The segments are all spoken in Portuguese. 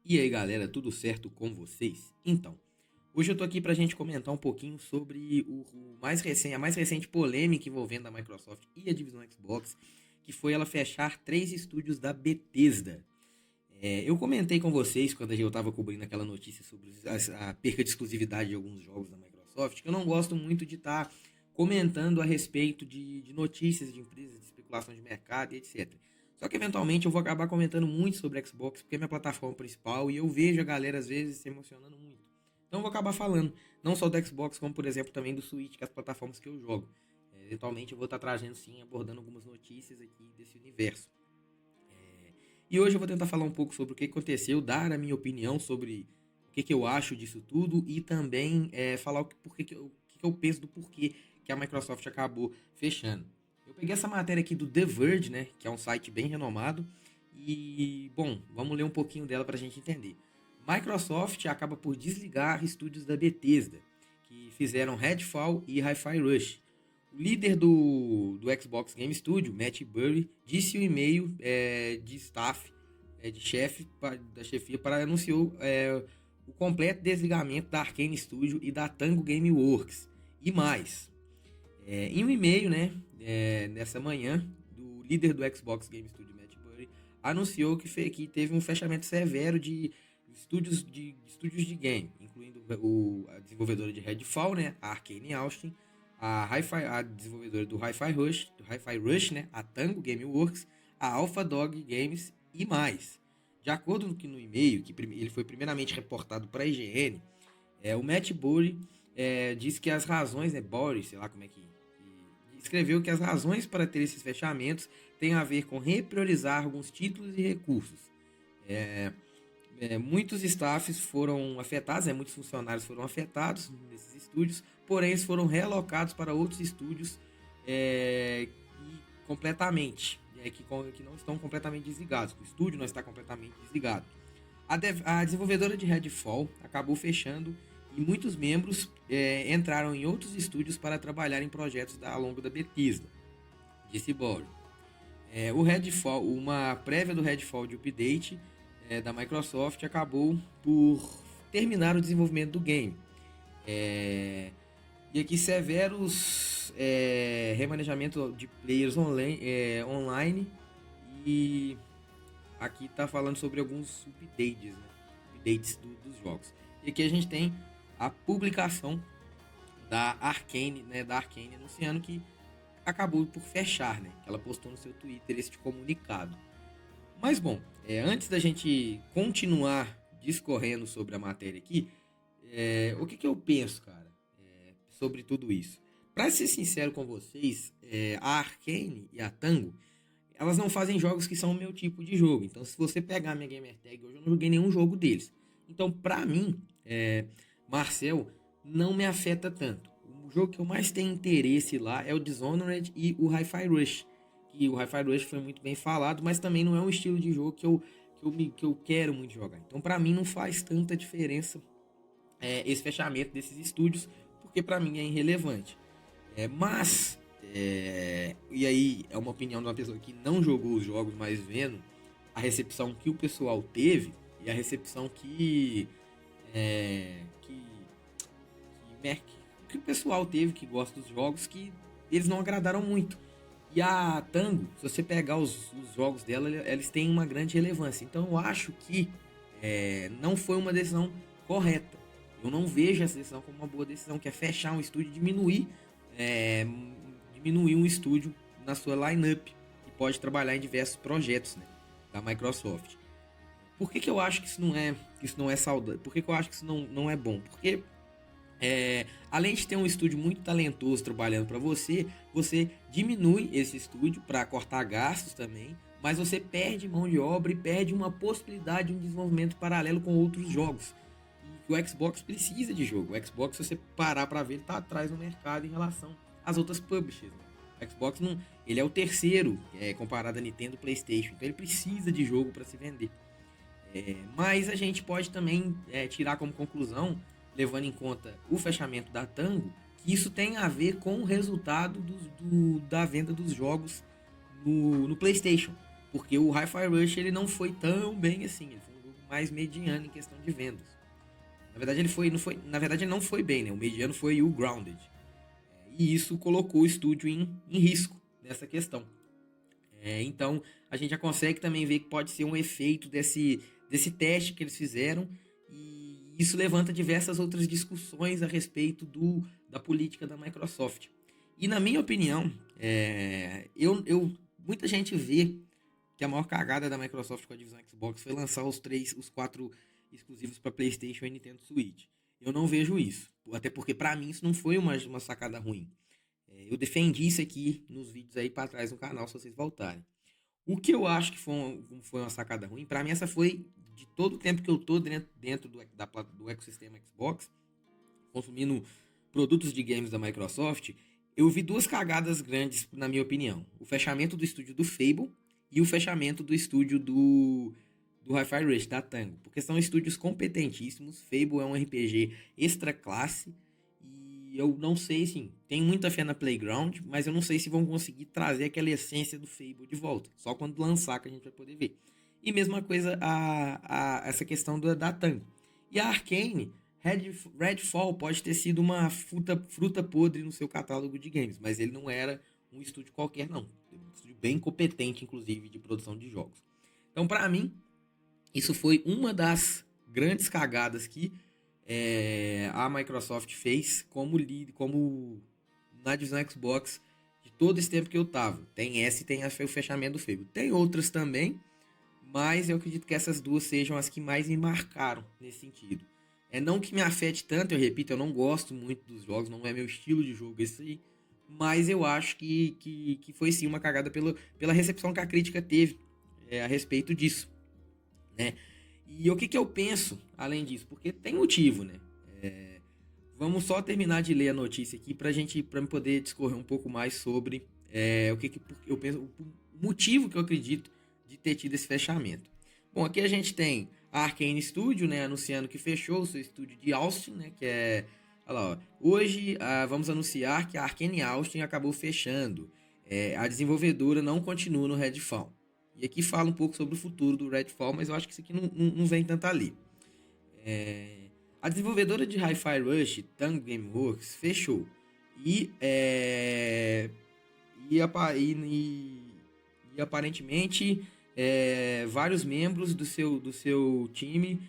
E aí galera, tudo certo com vocês? Então, hoje eu tô aqui pra gente comentar um pouquinho sobre a mais recente polêmica envolvendo a Microsoft e a divisão Xbox, que foi ela fechar três estúdios da Bethesda. Eu comentei com vocês quando eu tava cobrindo aquela notícia sobre a perca de exclusividade de alguns jogos da Microsoft, que eu não gosto muito de estar comentando a respeito de notícias de empresas, de especulação de mercado e etc. Só que eventualmente eu vou acabar comentando muito sobre Xbox, porque é minha plataforma principal e eu vejo a galera às vezes se emocionando muito. Então eu vou acabar falando, não só do Xbox, como por exemplo também do Switch, que é as plataformas que eu jogo. Eventualmente eu vou estar trazendo sim, abordando algumas notícias aqui desse universo. E hoje eu vou tentar falar um pouco sobre o que aconteceu, dar a minha opinião sobre o que eu acho disso tudo e também falar o que eu penso do porquê que a Microsoft acabou fechando. Eu peguei essa matéria aqui do The Verge, né, que é um site bem renomado, e, bom, vamos ler um pouquinho dela para a gente entender. Microsoft acaba por desligar estúdios da Bethesda, que fizeram Redfall e Hi-Fi Rush. O líder do Xbox Game Studio, Matt Burry, disse o e-mail de staff, de chefe, da chefia, para anunciou o completo desligamento da Arkane Studio e da Tango Gameworks. E mais, em um e-mail, né, nessa manhã, do líder do Xbox Game Studio, Matt Burry, anunciou que teve um fechamento severo de estúdios de game, incluindo a desenvolvedora de Redfall, né, a Arkane Austin, a desenvolvedora do Hi-Fi Rush, né, a Tango Gameworks, a Alpha Dog Games e mais. De acordo com no e-mail, que ele foi primeiramente reportado para a IGN, o Matt Burry disse que as razões, né, Boris, sei lá como é que escreveu que as razões para ter esses fechamentos têm a ver com repriorizar alguns títulos e recursos. É, muitos staffs foram afetados, muitos funcionários foram afetados nesses estúdios, porém eles foram realocados para outros estúdios completamente, que não estão completamente desligados, o estúdio não está completamente desligado. A desenvolvedora de Redfall acabou fechando e muitos membros entraram em outros estúdios para trabalhar em projetos ao longo da Bethesda, disse Bory. O Redfall, uma prévia do Redfall de update da Microsoft acabou por terminar o desenvolvimento do game. É, e aqui severos remanejamento de players online e aqui está falando sobre alguns updates dos jogos. E aqui a gente tem a publicação da Arkane anunciando que acabou por fechar, né? Ela postou no seu Twitter este comunicado. Mas bom, antes da gente continuar discorrendo sobre a matéria aqui, o que eu penso, cara, sobre tudo isso? Pra ser sincero com vocês, a Arkane e a Tango, elas não fazem jogos que são o meu tipo de jogo. Então, se você pegar a minha gamer tag hoje, eu não joguei nenhum jogo deles. Então, pra mim, Marcel, não me afeta tanto. O jogo que eu mais tenho interesse lá é o Dishonored e o Hi-Fi Rush. Que o Hi-Fi Rush foi muito bem falado, mas também não é um estilo de jogo que eu quero muito jogar. Então, pra mim, não faz tanta diferença esse fechamento desses estúdios, porque pra mim é irrelevante. E aí é uma opinião de uma pessoa que não jogou os jogos, mas vendo a recepção que o pessoal teve e a recepção é, que, que o pessoal teve que gosta dos jogos, que eles não agradaram muito. E a Tango, se você pegar os jogos dela, eles têm uma grande relevância. Então eu acho que não foi uma decisão correta. Eu não vejo essa decisão como uma boa decisão, que é fechar um estúdio e é, diminuir um estúdio na sua lineup, que pode trabalhar em diversos projetos, né, da Microsoft. Por que eu acho que isso não é saudável? Por que eu acho que isso não é bom? Porque além de ter um estúdio muito talentoso trabalhando para você, você diminui esse estúdio para cortar gastos também, mas você perde mão de obra e perde uma possibilidade de um desenvolvimento paralelo com outros jogos. E o Xbox precisa de jogo. O Xbox, se você parar para ver, ele está atrás no mercado em relação às outras publishers. Né? O Xbox não, ele é o terceiro comparado a Nintendo e PlayStation, então ele precisa de jogo para se vender. Mas a gente pode também tirar como conclusão, levando em conta o fechamento da Tango, que isso tem a ver com o resultado da venda dos jogos no PlayStation. Porque o Hi-Fi Rush ele não foi tão bem assim. Ele foi um jogo mais mediano em questão de vendas. Na verdade, ele não foi bem, né? O mediano foi o Grounded. E isso colocou o estúdio em risco nessa questão. Então, a gente já consegue também ver que pode ser um efeito desse teste que eles fizeram, e isso levanta diversas outras discussões a respeito da política da Microsoft. E na minha opinião, muita gente vê que a maior cagada da Microsoft com a divisão Xbox foi lançar os 4 exclusivos para PlayStation e Nintendo Switch. Eu não vejo isso, até porque para mim isso não foi uma sacada ruim. Eu defendi isso aqui nos vídeos aí para trás no canal, se vocês voltarem. O que eu acho que foi uma sacada ruim, para mim essa foi de todo o tempo que eu tô dentro do ecossistema Xbox, consumindo produtos de games da Microsoft, eu vi 2 cagadas grandes, na minha opinião. O fechamento do estúdio do Fable e o fechamento do estúdio do Hi-Fi Rush, da Tango. Porque são estúdios competentíssimos. Fable é um RPG extra classe. E eu não sei, sim, tenho muita fé na Playground, mas eu não sei se vão conseguir trazer aquela essência do Fable de volta. Só quando lançar que a gente vai poder ver. E mesma coisa essa questão da Tango. E a Arcane, Redfall pode ter sido uma fruta podre no seu catálogo de games, mas ele não era um estúdio qualquer, não. Um estúdio bem competente, inclusive, de produção de jogos. Então, para mim, isso foi uma das grandes cagadas que a Microsoft fez como na divisão Xbox de todo esse tempo que eu tava. Tem essa e tem o fechamento do Fable. Tem outras também, mas eu acredito que essas 2 sejam as que mais me marcaram nesse sentido. Não que me afete tanto, eu repito, eu não gosto muito dos jogos, não é meu estilo de jogo esse aí, mas eu acho que foi sim uma cagada pela recepção que a crítica teve a respeito disso, né? E o que eu penso além disso? Porque tem motivo, né? Vamos só terminar de ler a notícia aqui para eu poder discorrer um pouco mais sobre o que eu penso, o motivo que eu acredito de ter tido esse fechamento. Bom, aqui a gente tem a Arcane Studio, né, anunciando que fechou o seu estúdio de Austin, né, que é... Olha lá, ó. Hoje vamos anunciar que a Arcane Austin acabou fechando. A desenvolvedora não continua no Redfall. E aqui fala um pouco sobre o futuro do Redfall, mas eu acho que isso aqui não vem tanto ali. A desenvolvedora de Hi-Fi Rush, Tango Gameworks, fechou. E aparentemente vários membros do seu time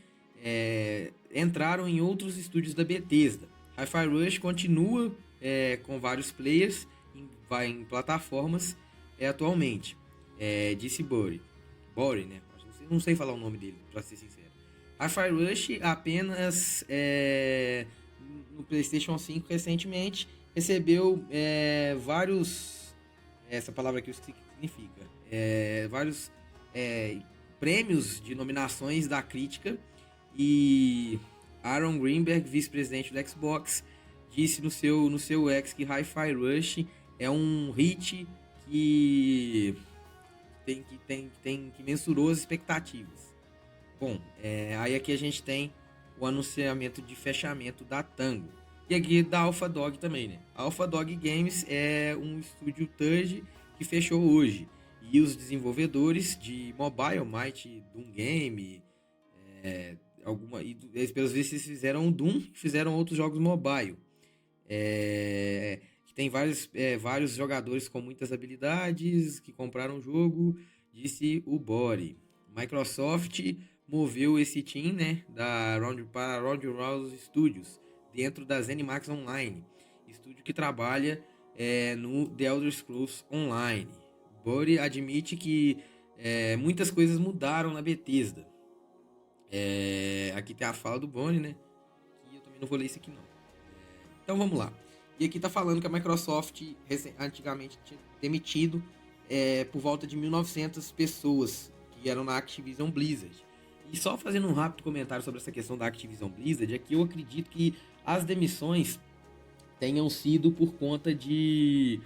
entraram em outros estúdios da Bethesda. Hi-Fi Rush continua com vários players em plataformas atualmente. Disse Bori, né? Não sei falar o nome dele, pra ser sincero. Hi-Fi Rush apenas no PlayStation 5 recentemente recebeu vários... Essa palavra aqui eu esqueci o que significa. Vários prêmios de nominações da crítica, e Aaron Greenberg, vice-presidente do Xbox, disse no seu X que Hi-Fi Rush é um hit que mensurou as expectativas. Bom, aí aqui a gente tem o anunciamento de fechamento da Tango. E aqui da Alpha Dog também, né? A Alpha Dog Games é um estúdio third que fechou hoje. E os desenvolvedores de mobile, Might, Doom Game, pelas vezes eles fizeram o Doom e fizeram outros jogos mobile. Que tem vários jogadores com muitas habilidades que compraram o jogo, disse o Bori. Microsoft moveu esse team, né, para Round House Studios, dentro da ZeniMax Online, estúdio que trabalha no The Elder Scrolls Online. Bori admite que muitas coisas mudaram na Bethesda. Aqui tem a fala do Boni, né, que eu também não vou ler isso aqui não. Então vamos lá. E aqui tá falando que a Microsoft antigamente tinha demitido por volta de 1.900 pessoas que eram na Activision Blizzard. E só fazendo um rápido comentário sobre essa questão da Activision Blizzard, é que eu acredito que as demissões tenham sido por conta de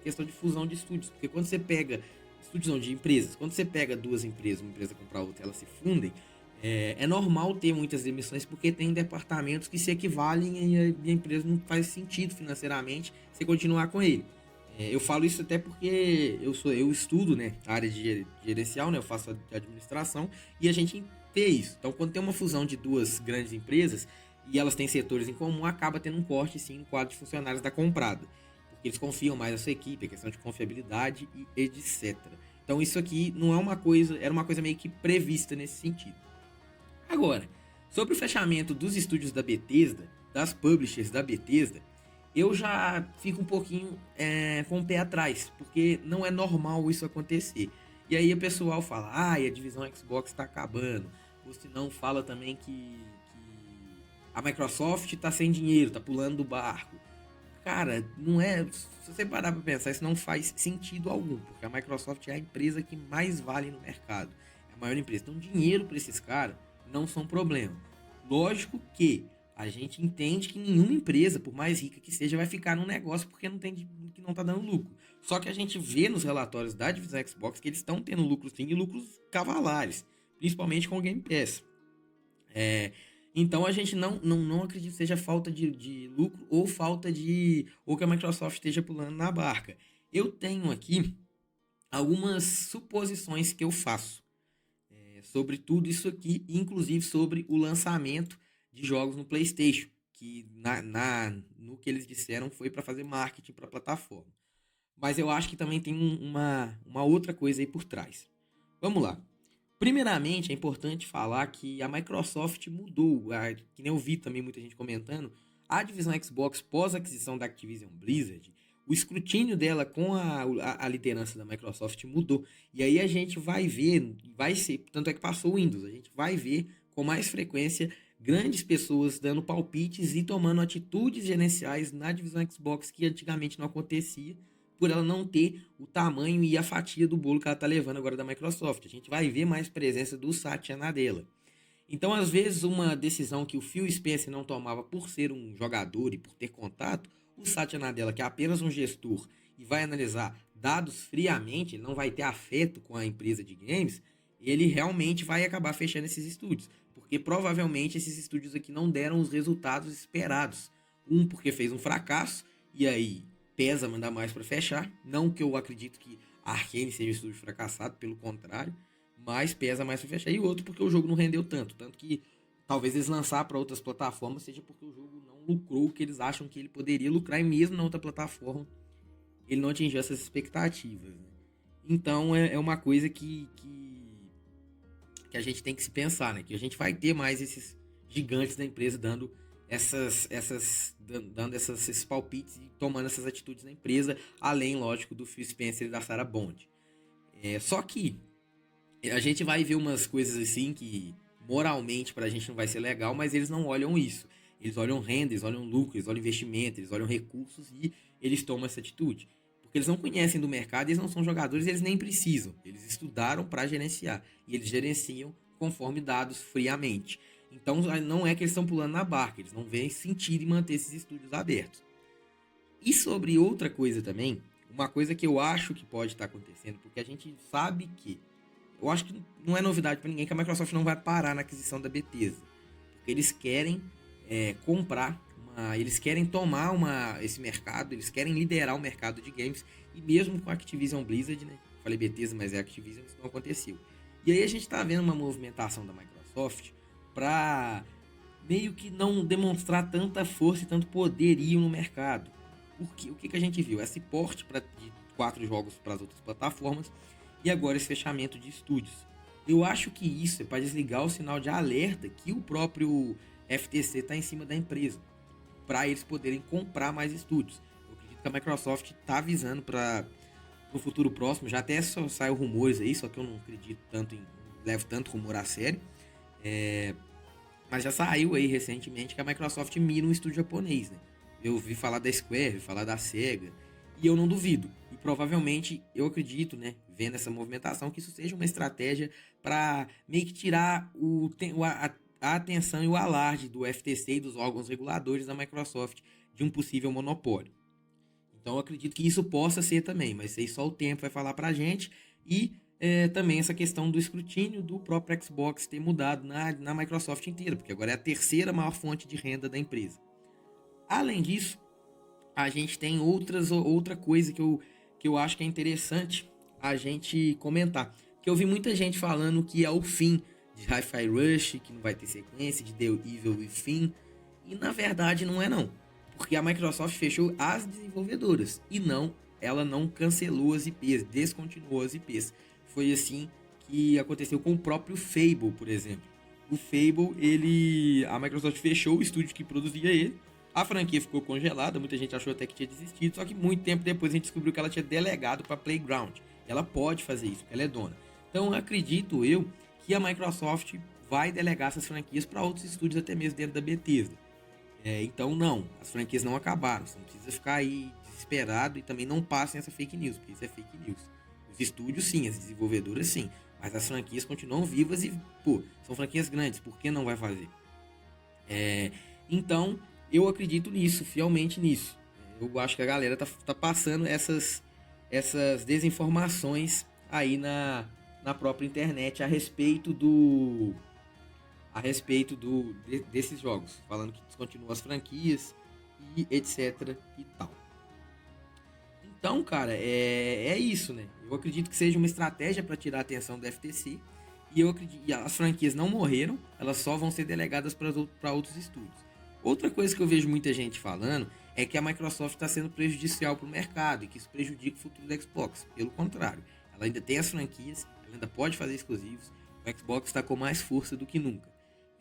questão de fusão de estúdios. Porque quando você pega estúdios de empresas, quando você pega 2 empresas, uma empresa comprar outra, elas se fundem, é normal ter muitas demissões, porque tem departamentos que se equivalem e a empresa não faz sentido financeiramente você continuar com ele. Eu falo isso até porque eu estudo, né, a área de gerencial, né, eu faço a administração e a gente vê isso. Então, quando tem uma fusão de duas grandes empresas e elas têm setores em comum, acaba tendo um corte, sim, no quadro de funcionários da comprada. Porque eles confiam mais na sua equipe, a questão de confiabilidade e etc. Então, isso aqui não é uma coisa, era uma coisa meio que prevista nesse sentido. Agora, sobre o fechamento dos estúdios da Bethesda, das publishers da Bethesda, eu já fico um pouquinho com o pé atrás, porque não é normal isso acontecer. E aí o pessoal fala, ah, a divisão Xbox está acabando. Ou se não, fala também que a Microsoft está sem dinheiro, está pulando do barco. Cara, não é. Se você parar pra pensar, isso não faz sentido algum, porque a Microsoft é a empresa que mais vale no mercado. É a maior empresa. Então, dinheiro para esses caras não são problema. Lógico que a gente entende que nenhuma empresa, por mais rica que seja, vai ficar num negócio porque não tem que não tá dando lucro. Só que a gente vê nos relatórios da divisão Xbox que eles estão tendo lucros sim e lucros cavalares, principalmente com o Game Pass. É, então a gente não acredita que seja falta de lucro ou falta de. Ou que a Microsoft esteja pulando na barca. Eu tenho aqui algumas suposições que eu faço sobre tudo isso aqui, inclusive sobre o lançamento de jogos no PlayStation, que no que eles disseram foi para fazer marketing para a plataforma. Mas eu acho que também tem uma outra coisa aí por trás. Vamos lá. Primeiramente, é importante falar que a Microsoft mudou, que nem eu vi também muita gente comentando, a divisão Xbox pós-aquisição da Activision Blizzard, o escrutínio dela com a liderança da Microsoft mudou. E aí a gente vai ver, vai ser, tanto é que passou o Windows, a gente vai ver com mais frequência grandes pessoas dando palpites e tomando atitudes gerenciais na divisão Xbox que antigamente não acontecia por ela não ter o tamanho e a fatia do bolo que ela está levando agora da Microsoft. A gente vai ver mais presença do Satya Nadella. Então, às vezes, uma decisão que o Phil Spencer não tomava por ser um jogador e por ter contato, o Satya Nadella, que é apenas um gestor e vai analisar dados friamente, ele não vai ter afeto com a empresa de games, ele realmente vai acabar fechando esses estúdios. Porque provavelmente esses estúdios aqui não deram os resultados esperados. Um, porque fez um fracasso, e aí pesa mandar mais para fechar. Não que eu acredito que a Arkane seja um estúdio fracassado, pelo contrário, mas pesa mais para fechar. E outro porque o jogo não rendeu tanto. Tanto que talvez eles lançar para outras plataformas seja porque o jogo não lucrou o que eles acham que ele poderia lucrar. E mesmo na outra plataforma, ele não atingiu essas expectativas. Né? Então é uma coisa que a gente tem que se pensar, né? Que a gente vai ter mais esses gigantes da empresa dando esses palpites e tomando essas atitudes na empresa, além, lógico, do Phil Spencer e da Sarah Bond. Só que a gente vai ver umas coisas assim que moralmente pra gente não vai ser legal, mas eles não olham isso. Eles olham renda, eles olham lucro, eles olham investimento, eles olham recursos e eles tomam essa atitude. Porque eles não conhecem do mercado, eles não são jogadores, eles nem precisam. Eles estudaram para gerenciar e eles gerenciam conforme dados friamente. Então não é que eles estão pulando na barca, eles não veem sentido em manter esses estúdios abertos. E sobre outra coisa também, uma coisa que eu acho que pode estar acontecendo, porque a gente sabe que eu acho que não é novidade para ninguém que a Microsoft não vai parar na aquisição da Bethesda. Porque eles querem comprar, eles querem tomar esse mercado, eles querem liderar o mercado de games. E mesmo com a Activision Blizzard, né? Falei Bethesda, mas é Activision, isso não aconteceu. E aí a gente está vendo uma movimentação da Microsoft para meio que não demonstrar tanta força e tanto poderio no mercado. Porque o que a gente viu? Esse porte de 4 jogos para as outras plataformas e agora esse fechamento de estúdios. Eu acho que isso é para desligar o sinal de alerta que o próprio FTC está em cima da empresa, para eles poderem comprar mais estúdios. Eu acredito que a Microsoft está avisando para o futuro próximo, já até só saiu rumores aí, só que eu não acredito tanto levo tanto rumor a sério. Mas já saiu aí recentemente que a Microsoft mira um estúdio japonês, né? Eu ouvi falar da Square, falar da Sega, e eu não duvido. E provavelmente, eu acredito, né, vendo essa movimentação, que isso seja uma estratégia para meio que tirar a atenção e o alarde do FTC e dos órgãos reguladores da Microsoft de um possível monopólio. Então eu acredito que isso possa ser também, mas aí só o tempo vai falar pra gente. E também essa questão do escrutínio do próprio Xbox ter mudado na Microsoft inteira, porque agora é a terceira maior fonte de renda da empresa. Além disso, a gente tem outra coisa que eu acho que é interessante a gente comentar. Que eu vi muita gente falando que é o fim de Hi-Fi Rush, que não vai ter sequência, de The Evil Within. E na verdade não é não. Porque a Microsoft fechou as desenvolvedoras. E não, ela não cancelou as IPs, descontinuou as IPs. Foi assim que aconteceu com o próprio Fable, por exemplo. O Fable, a Microsoft fechou o estúdio que produzia ele. A franquia ficou congelada, muita gente achou até que tinha desistido, só que muito tempo depois a gente descobriu que ela tinha delegado para Playground. Ela pode fazer isso, ela é dona. Então acredito eu que a Microsoft vai delegar essas franquias para outros estúdios, até mesmo dentro da Bethesda. Então não, as franquias não acabaram, você não precisa ficar aí desesperado e também não passem essa fake news, porque isso é fake news. Os estúdios sim, as desenvolvedoras sim, mas as franquias continuam vivas e, pô, são franquias grandes, por que não vai fazer? Então, eu acredito nisso, fielmente nisso. Eu acho que a galera tá passando essas desinformações aí na própria internet desses jogos, falando que descontinua as franquias e etc e tal. Então, cara, é isso, né? Eu acredito que seja uma estratégia para tirar a atenção do FTC. E eu acredito, e as franquias não morreram, elas só vão ser delegadas para outros estúdios. Outra coisa que eu vejo muita gente falando é que a Microsoft está sendo prejudicial para o mercado e que isso prejudica o futuro do Xbox. Pelo contrário, ela ainda tem as franquias, ela ainda pode fazer exclusivos. O Xbox está com mais força do que nunca.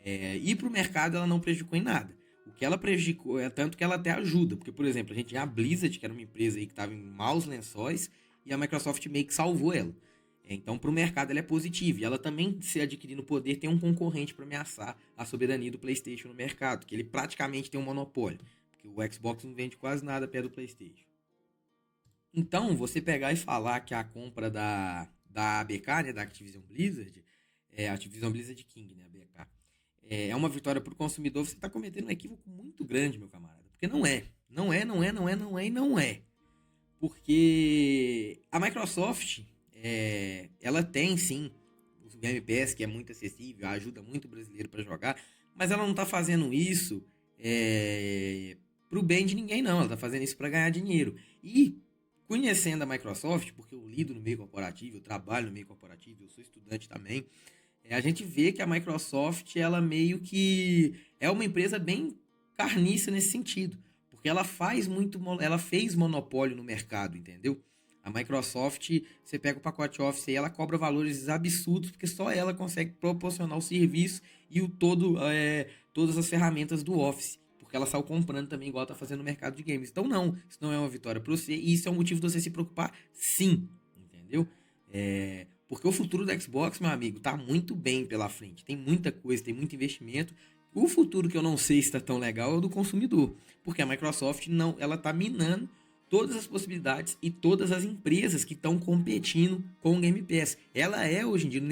E para o mercado ela não prejudicou em nada. O que ela prejudicou é tanto que ela até ajuda, porque, por exemplo, a gente tinha a Blizzard, que era uma empresa aí que estava em maus lençóis, e a Microsoft meio que salvou ela. Então, para o mercado, ela é positiva. E ela também, se adquirindo poder, tem um concorrente para ameaçar a soberania do PlayStation no mercado, que ele praticamente tem um monopólio, porque o Xbox não vende quase nada perto do PlayStation. Então, você pegar e falar que a compra da ABK, né, da Activision Blizzard, Activision Blizzard King, né, ABK, é uma vitória para o consumidor, você está cometendo um equívoco muito grande, meu camarada. Porque não é. Não é, não é, não é, não é e não é. Porque a Microsoft, ela tem sim o Game Pass, que é muito acessível, ajuda muito o brasileiro para jogar, mas ela não está fazendo isso pro bem de ninguém, não. Ela está fazendo isso para ganhar dinheiro. E conhecendo a Microsoft, porque eu lido no meio corporativo, eu trabalho no meio corporativo, eu sou estudante também, a gente vê que a Microsoft, ela meio que é uma empresa bem carniça nesse sentido, porque ela fez monopólio no mercado, entendeu? A Microsoft, você pega o pacote Office e ela cobra valores absurdos, porque só ela consegue proporcionar o serviço e todas as ferramentas do Office, porque ela saiu comprando também, igual tá fazendo no mercado de games. Então não, isso não é uma vitória para você, e isso é um motivo de você se preocupar, sim, entendeu? Porque o futuro do Xbox, meu amigo, tá muito bem pela frente. Tem muita coisa, tem muito investimento. O futuro que eu não sei se está tão legal é o do consumidor, porque a Microsoft não, ela tá minando todas as possibilidades e todas as empresas que estão competindo com o Game Pass. Ela é hoje em dia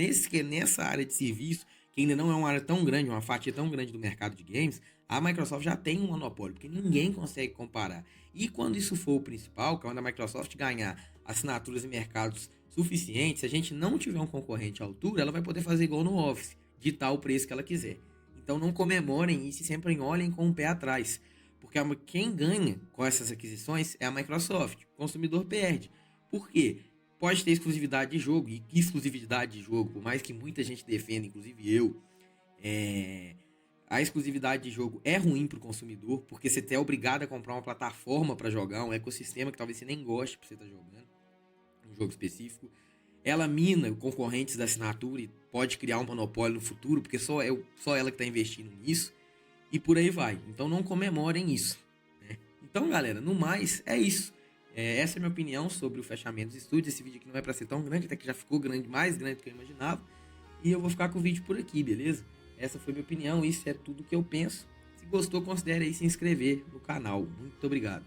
nessa área de serviço, que ainda não é uma área tão grande, uma fatia tão grande do mercado de games, a Microsoft já tem um monopólio, porque ninguém consegue comparar. E quando isso for o principal, que é quando a Microsoft ganhar assinaturas em mercados suficientes, se a gente não tiver um concorrente à altura, ela vai poder fazer igual no Office, ditar o preço que ela quiser. Então não comemorem isso e sempre olhem com o pé atrás. Porque quem ganha com essas aquisições é a Microsoft. O consumidor perde. Por quê? Pode ter exclusividade de jogo, e exclusividade de jogo, por mais que muita gente defenda, inclusive eu, a exclusividade de jogo é ruim para o consumidor, porque você é obrigado a comprar uma plataforma para jogar, um ecossistema que talvez você nem goste para você estar jogando, um jogo específico. Ela mina concorrentes da assinatura e pode criar um monopólio no futuro, porque só ela que está investindo nisso, e por aí vai. Então não comemorem isso, né? Então, galera, no mais, é isso. Essa é a minha opinião sobre o fechamento dos estúdios. Esse vídeo aqui não é para ser tão grande, até que já ficou grande, mais grande do que eu imaginava. E eu vou ficar com o vídeo por aqui, beleza? Essa foi a minha opinião, isso é tudo que eu penso. Se gostou, considere aí se inscrever no canal. Muito obrigado.